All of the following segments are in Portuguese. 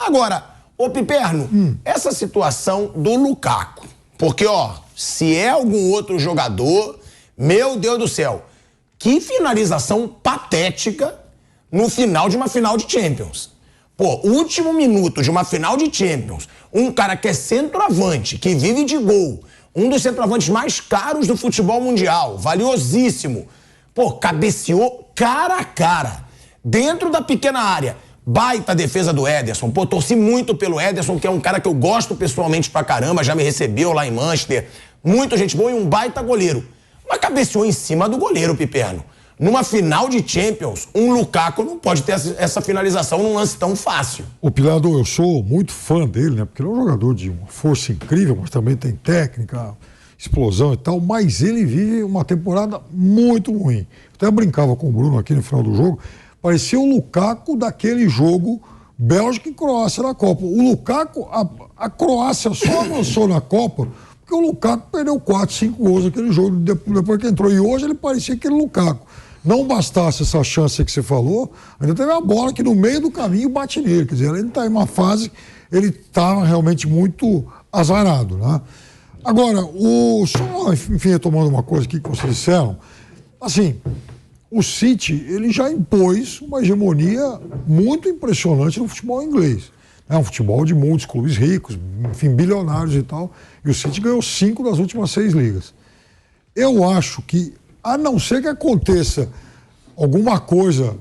Agora, ô Piperno, essa situação do Lukaku, porque, ó, se é algum outro jogador, meu Deus do céu, que finalização patética no final de uma final de Champions. Pô, último minuto de uma final de Champions, um cara que é centroavante, que vive de gol, um dos centroavantes mais caros do futebol mundial, valiosíssimo. Pô, cabeceou cara a cara, dentro da pequena área. Baita defesa do Ederson. Pô, torci muito pelo Ederson, que é um cara que eu gosto pessoalmente pra caramba, já me recebeu lá em Manchester. Muita gente boa e um baita goleiro. Mas cabeceou em cima do goleiro, Piperno. Numa final de Champions, um Lukaku não pode ter essa finalização num lance tão fácil. O Pilardo, eu sou muito fã dele, né? Porque ele é um jogador de uma força incrível, mas também tem técnica, explosão e tal, mas ele vive uma temporada muito ruim. Eu até brincava com o Bruno aqui no final do jogo, parecia o Lukaku daquele jogo Bélgica e Croácia na Copa. O Lukaku, a Croácia só avançou na Copa porque o Lukaku perdeu 4, 5 gols naquele jogo depois que entrou. E hoje ele parecia aquele Lukaku. Não bastasse essa chance que você falou, ainda teve a bola que no meio do caminho bate nele. Quer dizer, ele está em uma fase, ele está realmente muito azarado, né? Agora, só, enfim, retomando uma coisa aqui que vocês disseram, assim, o City, ele já impôs uma hegemonia muito impressionante no futebol inglês. É um futebol de muitos clubes ricos, enfim, bilionários e tal, e o City ganhou 5 das últimas 6 ligas. Eu acho que, a não ser que aconteça alguma coisa,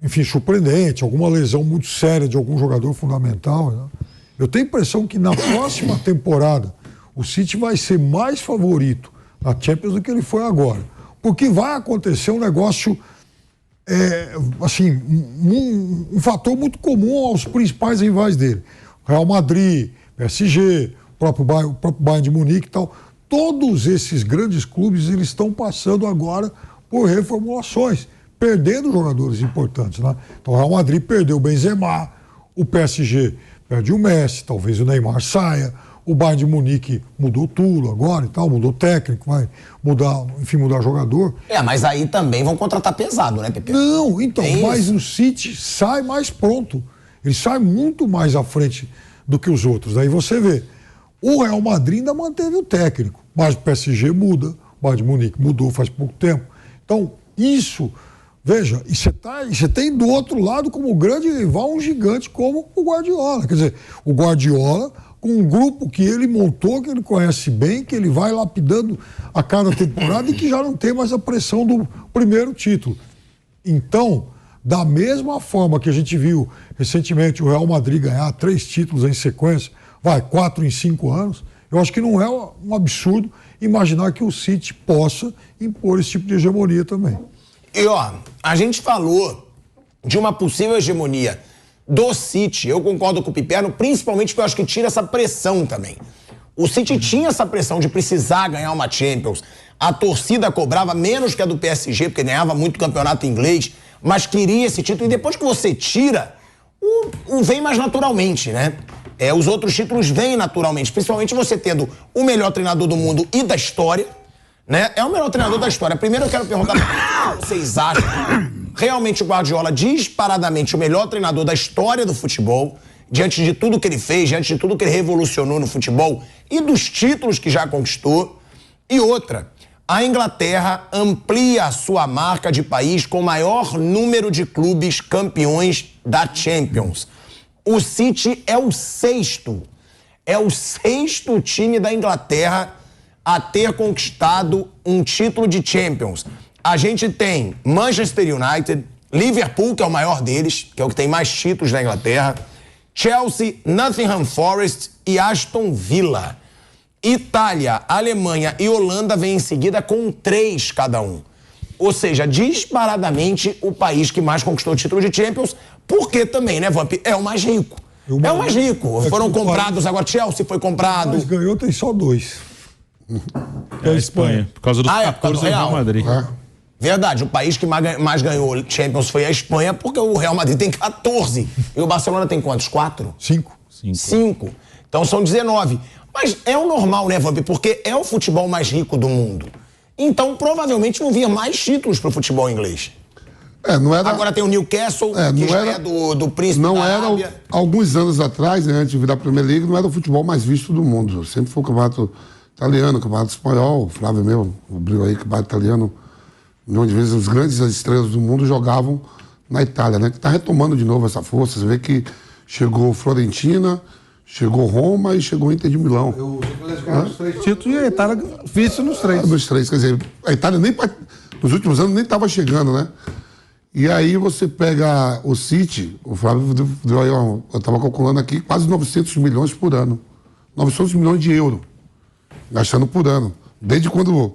enfim, surpreendente, alguma lesão muito séria de algum jogador fundamental, né? Eu tenho a impressão que na próxima temporada o City vai ser mais favorito na Champions do que ele foi agora. Porque vai acontecer um negócio, assim, um fator muito comum aos principais rivais dele. Real Madrid, PSG, o próprio Bayern de Munique e tal. Todos esses grandes clubes, eles estão passando agora por reformulações, perdendo jogadores importantes, né? Então o Real Madrid perdeu o Benzema, o PSG perde o Messi, talvez o Neymar saia, o Bayern de Munique mudou tudo agora e tal, mudou técnico, vai mudar, enfim, mudar jogador. Mas aí também vão contratar pesado, né, Pepe? Não, então, mas o City sai mais pronto, ele sai muito mais à frente do que os outros. Aí você vê, o Real Madrid ainda manteve o técnico, mas o PSG muda, o Bayern de Munique mudou faz pouco tempo. Então, isso, veja, e você tem do outro lado como grande rival um gigante como o Guardiola. Quer dizer, o Guardiola, com um grupo que ele montou, que ele conhece bem, que ele vai lapidando a cada temporada e que já não tem mais a pressão do primeiro título. Então, da mesma forma que a gente viu recentemente o Real Madrid ganhar 3 títulos em sequência, 4 em 5 anos, eu acho que não é um absurdo imaginar que o City possa impor esse tipo de hegemonia também. E ó, a gente falou de uma possível hegemonia do City, eu concordo com o Piperno, principalmente porque eu acho que tira essa pressão também. O City tinha essa pressão de precisar ganhar uma Champions, a torcida cobrava menos que a do PSG, porque ganhava muito campeonato inglês, mas queria esse título, e depois que você tira, vem mais naturalmente, né? Os outros títulos vêm naturalmente, principalmente você tendo o melhor treinador do mundo e da história, né? É o melhor treinador da história. Primeiro eu quero perguntar pra vocês acham realmente o Guardiola disparadamente o melhor treinador da história do futebol, diante de tudo que ele fez, diante de tudo que ele revolucionou no futebol e dos títulos que já conquistou? E outra, a Inglaterra amplia a sua marca de país com o maior número de clubes campeões da Champions. O City é o sexto time da Inglaterra a ter conquistado um título de Champions. A gente tem Manchester United, Liverpool, que é o maior deles, que é o que tem mais títulos na Inglaterra, Chelsea, Nottingham Forest e Aston Villa. Itália, Alemanha e Holanda vêm em seguida com 3 cada um. Ou seja, disparadamente o país que mais conquistou o título de Champions, porque também, né, Vamp, é o mais rico. É o mais rico. Foram comprados, agora Chelsea foi comprado. Mas ganhou, tem só 2. É a Espanha, por causa dos 14 do Real Madrid. Verdade, o país que mais ganhou Champions foi a Espanha, porque o Real Madrid tem 14. E o Barcelona tem quantos? 4? 5. 5. Então são 19. Mas é o normal, né, Vamp? Porque é o futebol mais rico do mundo. Então, provavelmente vão vir mais títulos pro futebol inglês. Não era... Agora tem o Newcastle, que já é do príncipe não da era, Arábia. Alguns anos atrás, né, antes de virar a Premier League, não era o futebol mais visto do mundo. Sempre foi o campeonato italiano, o campeonato espanhol, o Flávio mesmo, abriu aí, campeonato italiano, onde vezes as grandes estrelas do mundo jogavam na Itália, né? Que está retomando de novo essa força. Você vê que chegou Florentina, chegou Roma e chegou Inter de Milão. Os 3 títulos e a Itália vice nos 3. Nos 3, quer dizer, a Itália nos últimos anos nem estava chegando, né? E aí você pega o City, o Flávio deu aí, eu estava calculando aqui, quase 900 milhões por ano. 900 milhões de euros, gastando por ano. Desde quando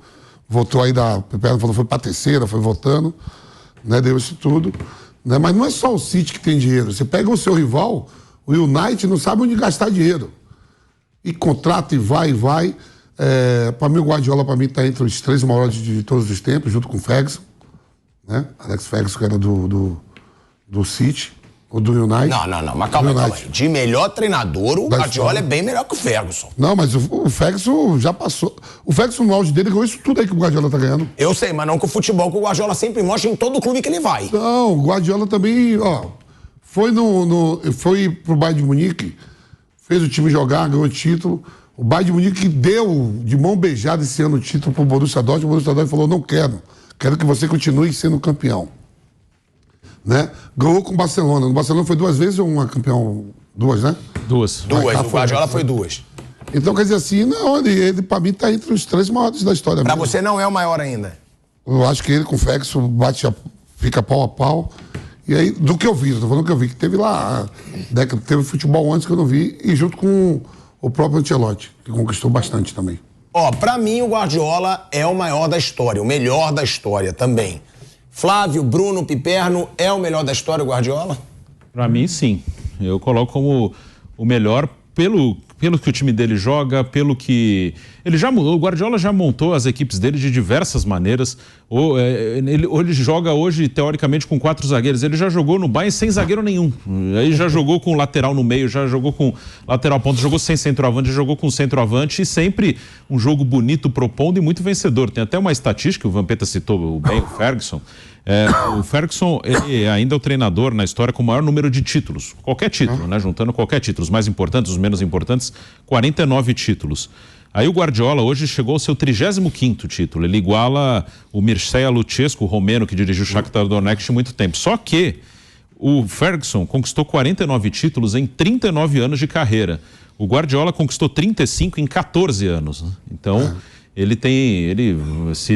voltou aí o Pepe falou, foi para a terceira, foi voltando, né? Deu isso tudo. Né? Mas não é só o City que tem dinheiro. Você pega o seu rival, o United não sabe onde gastar dinheiro. E contrata e vai. Para mim, o Guardiola, está entre os 3 maiores de todos os tempos, junto com o Ferguson. Né? Alex Ferguson, que era do City, ou do United. Não, mas calma aí. De melhor treinador, o Guardiola é bem melhor que o Ferguson. Não, mas o Ferguson já passou. O Ferguson, no auge dele, ganhou isso tudo aí que o Guardiola tá ganhando. Eu sei, mas não com o futebol que o Guardiola sempre mostra em todo clube que ele vai. Não, o Guardiola também, foi foi pro Bayern de Munique, fez o time jogar, ganhou o título. O Bayern de Munique deu de mão beijada esse ano o título pro Borussia Dortmund. O Borussia Dortmund falou, não quero. Quero que você continue sendo campeão. Né? Ganhou com o Barcelona. No Barcelona foi 2 vezes ou uma campeão? 2, né? 2. O Guardiola foi 2. Então, quer dizer assim, não, ele pra mim tá entre os 3 maiores da história. Pra você não é o maior ainda? Eu acho que ele com o Ferguson fica pau a pau. E aí, do que eu vi, tô falando que eu vi, que teve lá, teve futebol antes que eu não vi, e junto com o próprio Ancelotti, que conquistou bastante também. Pra mim o Guardiola é o maior da história, o melhor da história também. Flávio, Bruno, Piperno, é o melhor da história o Guardiola? Pra mim, sim. Eu coloco como o melhor pelo que o time dele joga, pelo que... O Guardiola já montou as equipes dele de diversas maneiras. Ele joga hoje, teoricamente, com 4 zagueiros. Ele já jogou no Bayern sem zagueiro nenhum. Aí já jogou com lateral no meio, já jogou com lateral ponta, jogou sem centroavante, já jogou com centroavante e sempre um jogo bonito, propondo e muito vencedor. Tem até uma estatística, o Vampeta citou bem, o Ferguson. O Ferguson, ele ainda é o treinador na história com o maior número de títulos. Qualquer título, né? Juntando qualquer título. Os mais importantes, os menos importantes, 49 títulos. Aí o Guardiola hoje chegou ao seu 35º título. Ele iguala o Mircea Lucescu, o romeno que dirigiu o Shakhtar Donetsk há muito tempo. Só que o Ferguson conquistou 49 títulos em 39 anos de carreira. O Guardiola conquistou 35 em 14 anos. Né? Então...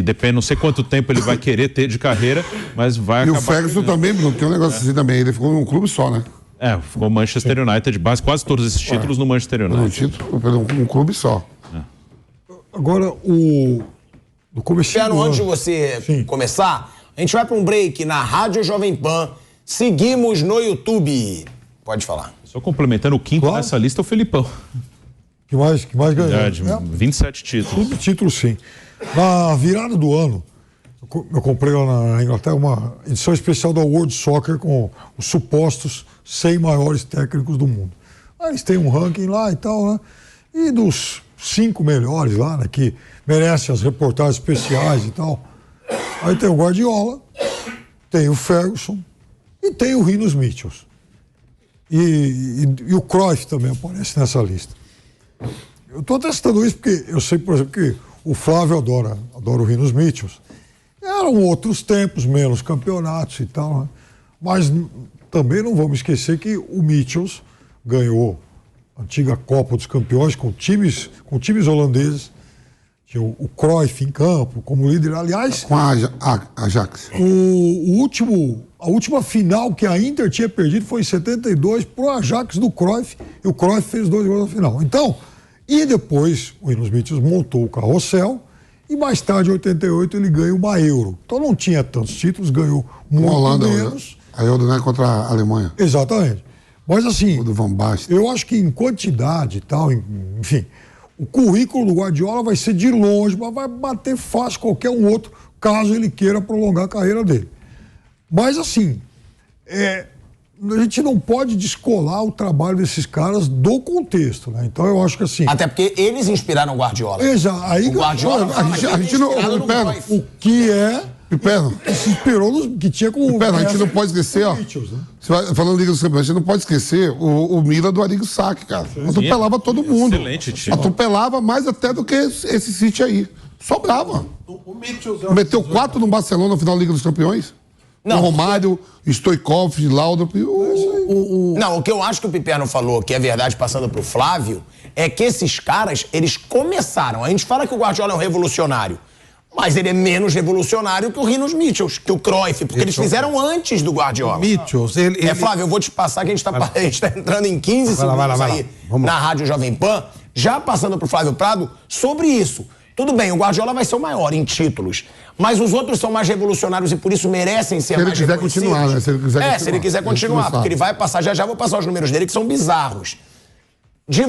Depende, não sei quanto tempo ele vai querer ter de carreira, mas vai acabar... E o Ferguson também, Bruno, tem um negócio assim também, ele ficou num clube só, né? Ficou Manchester United, quase todos esses títulos no Manchester United. Um clube só. Agora, no comecinho antes de você começar, a gente vai para um break na Rádio Jovem Pan, seguimos no YouTube. Pode falar. Só complementando, o quinto nessa lista é o Felipão. Que mais ganhou. 27 títulos. Tudo título, sim. Na virada do ano, eu comprei lá na Inglaterra uma edição especial da World Soccer com os supostos 100 maiores técnicos do mundo. Aí eles têm um ranking lá e tal, né? E dos 5 melhores lá, né, que merecem as reportagens especiais e tal. Aí tem o Guardiola, tem o Ferguson e tem o Rinus Michels. E o Cruyff também aparece nessa lista. Eu estou testando isso porque eu sei, por exemplo, que o Flávio adora o Rinus Michels. Eram outros tempos, menos campeonatos e tal, né? Mas também não vamos esquecer que o Michels ganhou a antiga Copa dos Campeões com times holandeses. Tinha o Cruyff em campo como líder. Aliás, com a Ajax. A última final que a Inter tinha perdido foi em 72 pro Ajax do Cruyff, e o Cruyff fez 2 gols na final. Então, e depois o Rinus Michels montou o carrossel e mais tarde, em 88, ele ganhou uma Euro. Então não tinha tantos títulos, ganhou muito Holanda, menos. A Euro, né, contra a Alemanha. Exatamente. Mas assim, o do Van Basten. Eu acho que em quantidade e tal, enfim, o currículo do Guardiola vai ser de longe, mas vai bater fácil qualquer um outro, caso ele queira prolongar a carreira dele. Mas assim, a gente não pode descolar o trabalho desses caras do contexto, né? Então eu acho que assim... Até porque eles inspiraram o Guardiola. Exato. Aí, o Guardiola... a gente não... O que é Piperno. Se inspirou no que tinha com Piperno, a gente não pode esquecer, ó. Falando Liga dos Campeões, a gente não pode esquecer o Milan do Arrigo Sacchi, cara. Atropelava todo mundo. Excelente time. Atropelava mais até do que esse City aí. Sobrava. O Mitchell... Meteu 4 no Barcelona no final da Liga dos Campeões. Não. O Romário, Stoichkov, Laudrup. Não, o que eu acho que o Piperno falou, que é verdade, passando pro Flávio, é que esses caras, eles começaram. A gente fala que o Guardiola é um revolucionário, mas ele é menos revolucionário que o Rinos Mitchells, que o Cruyff, porque eles fizeram antes do Guardiola. Mitchells, ele... Flávio, eu vou te passar que a gente tá entrando em 15 Vai segundos lá. aí Vamos na lá. Rádio Jovem Pan, já passando pro Flávio Prado, sobre isso. Tudo bem, o Guardiola vai ser o maior em títulos, mas os outros são mais revolucionários e por isso merecem ser mais reconhecidos. Se ele quiser continuar, né? Se ele quiser continuar, porque ele vai passar, já vou passar os números dele, que são bizarros. De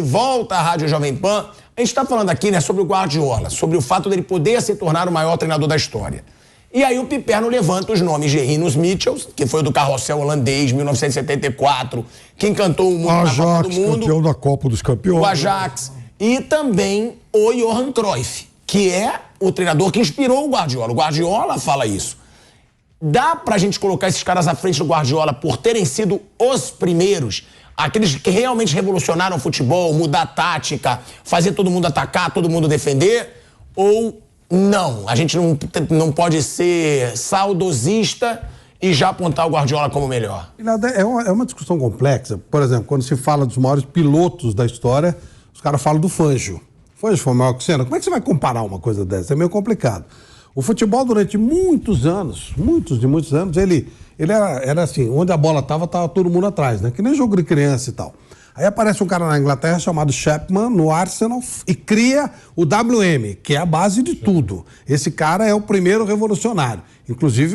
volta à Rádio Jovem Pan, a gente tá falando aqui, né, sobre o Guardiola, sobre o fato dele poder se tornar o maior treinador da história. E aí o Piperno levanta os nomes de Rinos Mitchells, que foi do carrossel holandês, 1974, que encantou o mundo na Copa do Ajax, Mundo. campeão da Copa dos Campeões. O Ajax. E também o Johan Cruyff, que é o treinador que inspirou o Guardiola. O Guardiola fala isso. Dá pra gente colocar esses caras à frente do Guardiola por terem sido os primeiros, aqueles que realmente revolucionaram o futebol, mudar a tática, fazer todo mundo atacar, todo mundo defender? Ou não? A gente não pode ser saudosista e já apontar o Guardiola como o melhor? É uma discussão complexa. Por exemplo, quando se fala dos maiores pilotos da história, os caras falam do Fangio. O Fangio foi maior que o Senna. Como é que você vai comparar uma coisa dessa? É meio complicado. O futebol, durante muitos anos, ele era assim, onde a bola tava todo mundo atrás, né? Que nem jogo de criança e tal. Aí aparece um cara na Inglaterra chamado Chapman, no Arsenal, e cria o WM, que é a base de tudo. Esse cara é o primeiro revolucionário. Inclusive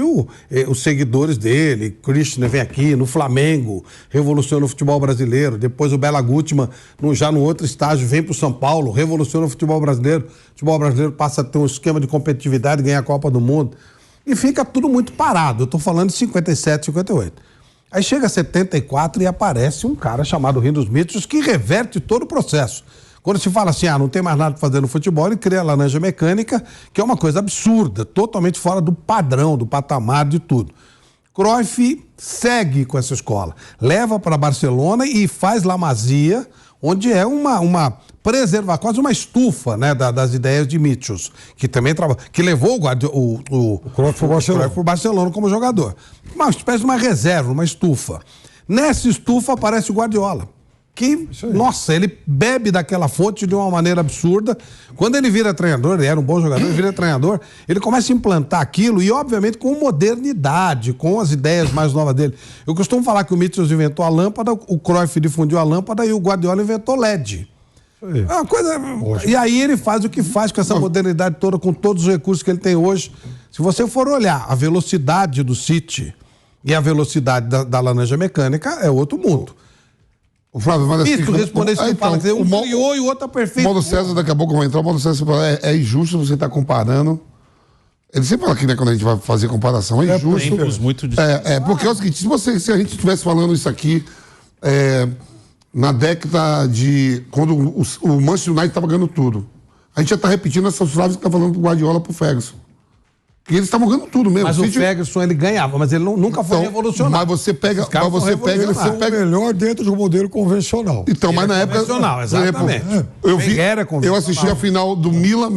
os seguidores dele, Christian vem aqui, no Flamengo, revoluciona o futebol brasileiro. Depois o Bela Gutmann, já no outro estágio, vem para o São Paulo, revoluciona o futebol brasileiro. O futebol brasileiro passa a ter um esquema de competitividade, ganha a Copa do Mundo. E fica tudo muito parado. Eu estou falando de 57, 58. Aí chega 74 e aparece um cara chamado Rinos Mitchells que reverte todo o processo. Quando se fala assim, não tem mais nada para fazer no futebol, ele cria a laranja mecânica, que é uma coisa absurda, totalmente fora do padrão, do patamar de tudo. Cruyff segue com essa escola, leva para Barcelona e faz La Masia, onde é uma preservar, quase uma estufa, né, das ideias de Mitchells, que também que levou o Cruyff para o Barcelona como jogador. Uma espécie de uma reserva, uma estufa. Nessa estufa aparece o Guardiola, que, nossa, ele bebe daquela fonte de uma maneira absurda. Quando ele vira treinador, ele era um bom jogador, ele vira treinador, ele começa a implantar aquilo e, obviamente, com modernidade, com as ideias mais novas dele. Eu costumo falar que o Mitchells inventou a lâmpada, o Cruyff difundiu a lâmpada e o Guardiola inventou LED. É uma coisa... E aí ele faz o que faz com essa modernidade toda, com todos os recursos que ele tem hoje. Se você for olhar a velocidade do City e a velocidade da laranja mecânica, é outro mundo. O Flávio, mas assim... Isso, responder isso que fala, que um criou e o outro é perfeito. O Paulo César, daqui a pouco vai entrar, o Paulo César fala, é injusto você estar comparando. Ele sempre fala aqui, né, quando a gente vai fazer comparação, é injusto. Muito porque é o seguinte, se a gente estivesse falando isso aqui na década de... Quando o Manchester United estava ganhando tudo, a gente já está repetindo essas frases que está falando pro Guardiola pro Ferguson. Que eles estavam ganhando tudo mesmo. Mas o Ferguson, ele ganhava, mas ele nunca foi revolucionário. Ele foi o melhor dentro do modelo convencional. Então, mas na época... Convencional, exatamente. Eu assisti a final do Milan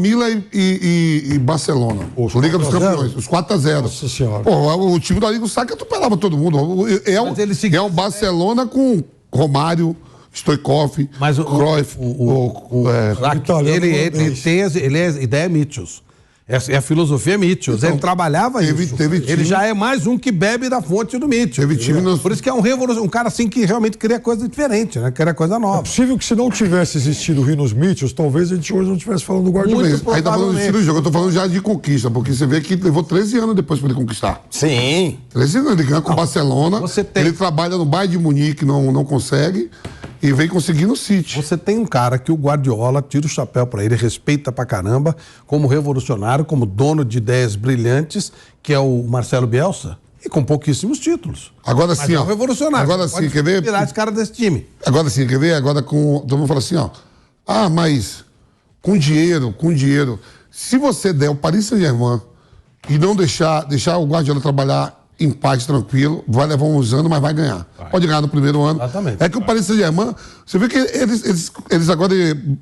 e Barcelona. Liga dos Campeões. Os 4-0. Nossa Senhora. O time do Arrigo Sacchi atropelava todo mundo. É o Barcelona com Romário, Stoichkov, Cruyff. Ele é ideia Mitchells. É a filosofia Mitchells. Então, ele trabalhava isso. Ele já é mais um que bebe da fonte do Mitchells. Por isso que é um cara assim que realmente cria coisa diferente, né? Cria coisa nova. É possível que se não tivesse existido o Rinos Mitchells, talvez a gente hoje não estivesse falando do Guardiola. Aí tá falando de estilo de jogo, eu tô falando já de conquista, porque você vê que levou 13 anos depois para ele conquistar. Sim. 13 anos, ele ganha com o Barcelona, ele trabalha no Bayern de Munique, não consegue, e vem conseguindo o City. Você tem um cara que o Guardiola tira o chapéu para ele, respeita pra caramba, como revolucionário, como dono de ideias brilhantes, que é o Marcelo Bielsa, e com pouquíssimos títulos. Agora sim, ó. É um revolucionário. Agora sim, quer ver? Tirar esse cara desse time. Agora sim, quer ver? Agora todo mundo fala assim, ó. Mas com dinheiro. Se você der o Paris Saint-Germain, e não deixar o Guardiola trabalhar em paz, tranquilo, vai levar uns anos, mas vai ganhar. Pode ganhar no primeiro ano. Exatamente. É que o Paris Saint-Germain, você vê que eles agora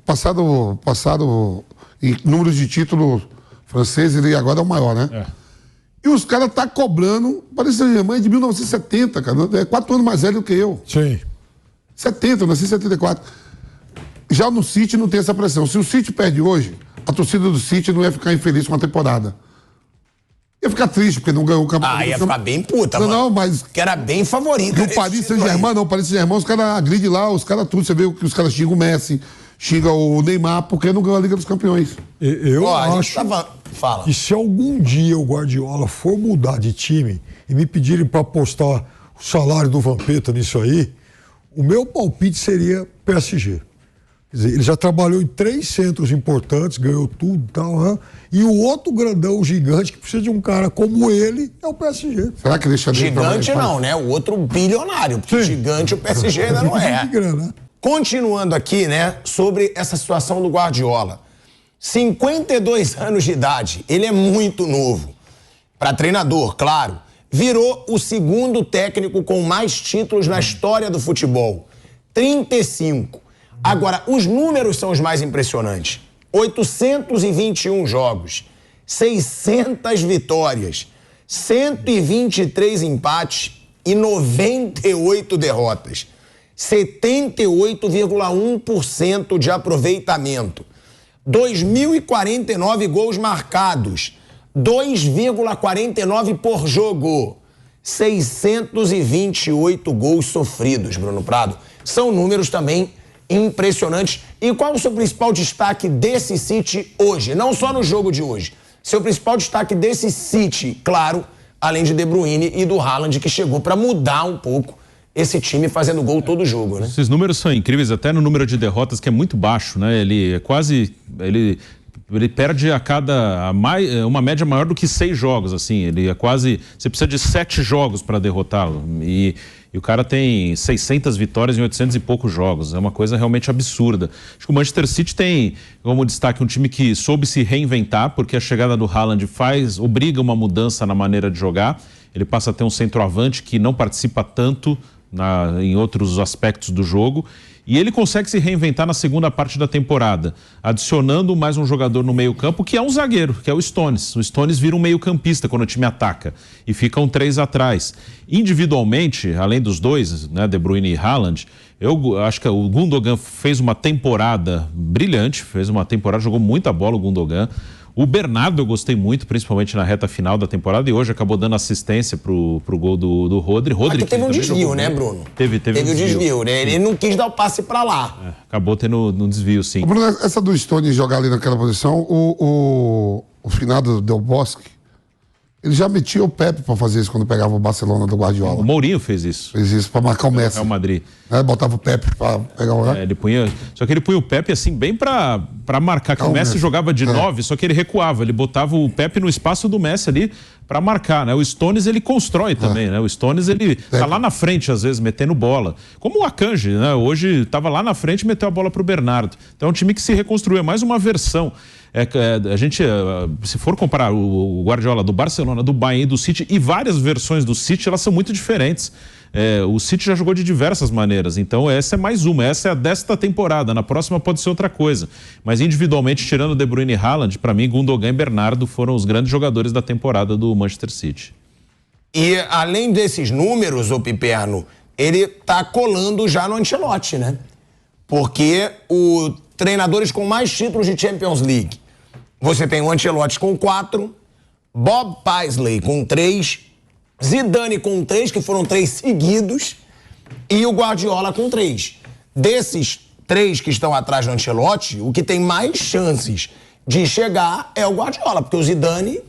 passado em números de títulos francês, ele agora é o maior, né? E os caras estão cobrando, o Paris Saint-Germain é de 1970, cara, é 4 anos mais velho do que eu. Sim. 70, eu nasci em 74. Já no City não tem essa pressão. Se o City perde hoje, a torcida do City não ia ficar infeliz com a temporada. Ia ficar triste, porque não ganhou o campeonato. Ia ficar bem puta, não, mano. Não, mas... Que era bem favorito. E o Paris Saint-Germain, não. O Paris Saint-Germain, os caras agridem lá, os caras tudo. Você vê que os caras xingam o Messi, xingam o Neymar, porque não ganhou a Liga dos Campeões. Eu acho Fala. que se algum dia o Guardiola for mudar de time e me pedirem para apostar o salário do Vampeta nisso aí, o meu palpite seria PSG. Quer dizer, ele já trabalhou em 3 centros importantes, ganhou tudo e tal, né? E o outro grandão gigante que precisa de um cara como ele é o PSG. Será que deixa dele Gigante não, né? O outro bilionário, porque gigante o PSG ainda não é. Continuando aqui, né, sobre essa situação do Guardiola. 52 anos de idade, ele é muito novo. Para treinador, claro. Virou o segundo técnico com mais títulos na história do futebol. 35. Agora, os números são os mais impressionantes. 821 jogos, 600 vitórias, 123 empates e 98 derrotas. 78,1% de aproveitamento. 2.049 gols marcados, 2,49 por jogo. 628 gols sofridos, Bruno Prado. São números também impressionantes. E qual o seu principal destaque desse City hoje? Não só no jogo de hoje. Seu principal destaque desse City, claro, além de De Bruyne e do Haaland, que chegou para mudar um pouco esse time fazendo gol todo jogo, né? Esses números são incríveis, até no número de derrotas, que é muito baixo, né? Ele é quase... Ele perde uma média maior do que 6 jogos, assim. Ele é quase... Você precisa de 7 jogos para derrotá-lo. E o cara tem 600 vitórias em 800 e poucos jogos. É uma coisa realmente absurda. Acho que o Manchester City tem como destaque um time que soube se reinventar, porque a chegada do Haaland obriga uma mudança na maneira de jogar. Ele passa a ter um centroavante que não participa tanto em outros aspectos do jogo. E ele consegue se reinventar na segunda parte da temporada, adicionando mais um jogador no meio-campo, que é um zagueiro, que é o Stones. O Stones vira um meio-campista quando o time ataca e ficam 3 atrás. Individualmente, além dos dois, né, De Bruyne e Haaland, eu acho que o Gundogan fez uma temporada brilhante, jogou muita bola o Gundogan. O Bernardo eu gostei muito, principalmente na reta final da temporada, e hoje acabou dando assistência pro gol do Rodri. Aqui teve um desvio, né, Bruno? Teve um desvio, né? Ele não quis dar o passe pra lá. Acabou tendo um desvio, sim. Bruno, essa do Stones jogar ali naquela posição, o finado Del Bosque, ele já metia o Pepe pra fazer isso quando pegava o Barcelona do Guardiola. O Mourinho fez isso. Fez isso pra marcar o Messi. Real Madrid. Botava o Pepe pra pegar o... Só que ele punha o Pepe assim bem pra marcar, que o Messi jogava de 9, só que ele recuava. Ele botava o Pepe no espaço do Messi ali pra marcar, né? O Stones, ele constrói também, né? O Stones, ele tá lá na frente, às vezes, metendo bola. Como o Akanji, né? Hoje tava lá na frente e meteu a bola pro Bernardo. Então é um time que se reconstruiu, é mais uma versão. A gente, se for comparar o Guardiola do Barcelona, do Bayern e do City, e várias versões do City, elas são muito diferentes. O City já jogou de diversas maneiras, então essa é mais uma, essa é a desta temporada, na próxima pode ser outra coisa. Mas individualmente, tirando De Bruyne e Haaland, para mim, Gundogan e Bernardo foram os grandes jogadores da temporada do Manchester City. E além desses números, ô Piperno, ele tá colando já no Ancelotti, né? Porque os treinadores com mais títulos de Champions League, você tem o Ancelotti com 4, Bob Paisley com 3, Zidane com 3, que foram 3 seguidos, e o Guardiola com 3. Desses 3 que estão atrás do Ancelotti, o que tem mais chances de chegar é o Guardiola, porque o Zidane,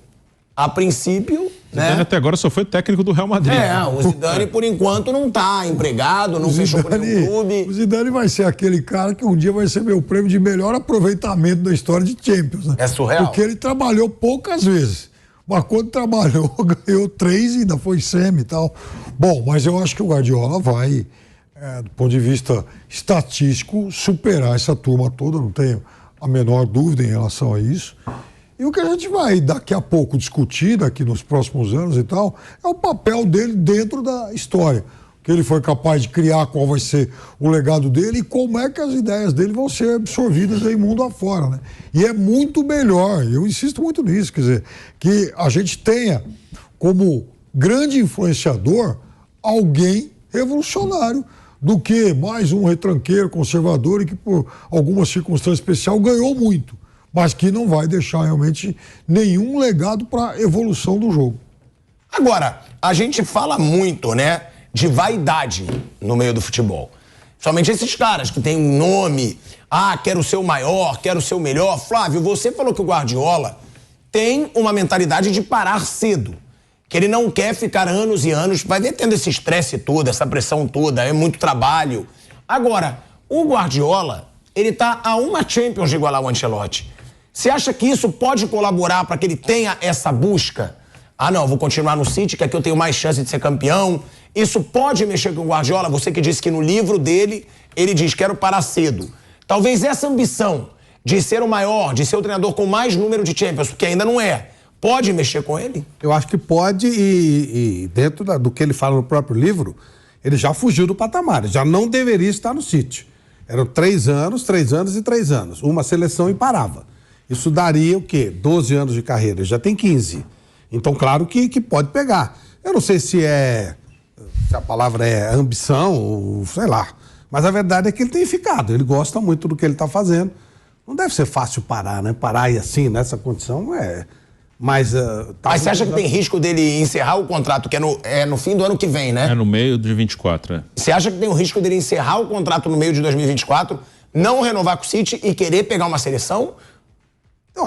a princípio... Zidane até agora só foi técnico do Real Madrid. O Zidane, por enquanto, não tá empregado, não fechou por nenhum clube. O Zidane vai ser aquele cara que um dia vai ser meu prêmio de melhor aproveitamento da história de Champions, né? É surreal. Porque ele trabalhou poucas vezes. Mas quando trabalhou, ganhou 3 e ainda foi semi e tal. Bom, mas eu acho que o Guardiola vai, do ponto de vista estatístico, superar essa turma toda, não tenho a menor dúvida em relação a isso. E o que a gente vai daqui a pouco discutir, daqui nos próximos anos e tal, é o papel dele dentro da história. Que ele foi capaz de criar, qual vai ser o legado dele e como é que as ideias dele vão ser absorvidas aí mundo afora, né? E é muito melhor, eu insisto muito nisso, quer dizer, que a gente tenha como grande influenciador alguém revolucionário do que mais um retranqueiro, conservador e que por alguma circunstância especial ganhou muito, mas que não vai deixar realmente nenhum legado para a evolução do jogo. Agora, a gente fala muito, né, de vaidade no meio do futebol. Somente esses caras que têm um nome, quero ser o maior, quero ser o melhor. Flávio, você falou que o Guardiola tem uma mentalidade de parar cedo, que ele não quer ficar anos e anos, vai ver tendo esse estresse todo, essa pressão toda, é muito trabalho. Agora, o Guardiola, ele tá a uma Champions de igualar o Ancelotti. Você acha que isso pode colaborar para que ele tenha essa busca? Não, vou continuar no City, que aqui eu tenho mais chance de ser campeão. Isso pode mexer com o Guardiola? Você que disse que no livro dele, ele diz, quero parar cedo. Talvez essa ambição de ser o maior, de ser o treinador com mais número de Champions, porque ainda não é, pode mexer com ele? Eu acho que pode e dentro do que ele fala no próprio livro, ele já fugiu do patamar, já não deveria estar no City. Eram 3 anos, 3 anos e 3 anos. Uma seleção e parava. Isso daria o quê? 12 anos de carreira, ele já tem 15. Então, claro que pode pegar. Eu não sei se a palavra é ambição, ou sei lá. Mas a verdade é que ele tem ficado. Ele gosta muito do que ele está fazendo. Não deve ser fácil parar, né? Parar e assim, nessa condição, Mas você acha que tem risco dele encerrar o contrato, que é no fim do ano que vem, né? É no meio de 24, Você acha que tem o risco dele encerrar o contrato no meio de 2024, não renovar com o City e querer pegar uma seleção?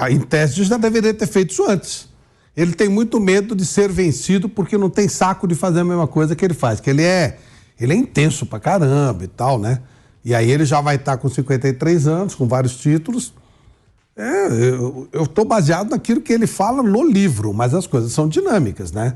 Em tese, já deveria ter feito isso antes. Ele tem muito medo de ser vencido porque não tem saco de fazer a mesma coisa que ele faz. Que ele é intenso pra caramba e tal, né? E aí ele já vai estar com 53 anos, com vários títulos. Eu estou baseado naquilo que ele fala no livro, mas as coisas são dinâmicas, né?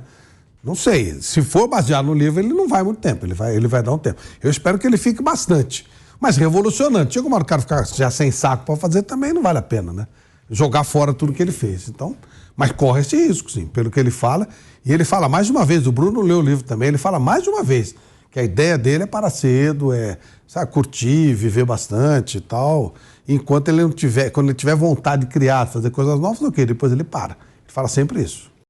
Não sei, se for baseado no livro, ele não vai muito tempo, ele vai dar um tempo. Eu espero que ele fique bastante, mas revolucionante. Chega uma hora o cara ficar já sem saco para fazer, também não vale a pena, né? Jogar fora tudo que ele fez. Então, mas corre esse risco, sim, pelo que ele fala. E ele fala mais de uma vez, o Bruno leu o livro também, ele fala mais de uma vez que a ideia dele é parar cedo, curtir, viver bastante e tal. Enquanto ele não tiver, quando ele tiver vontade de criar, fazer coisas novas, ok, depois ele para. Ele fala sempre isso.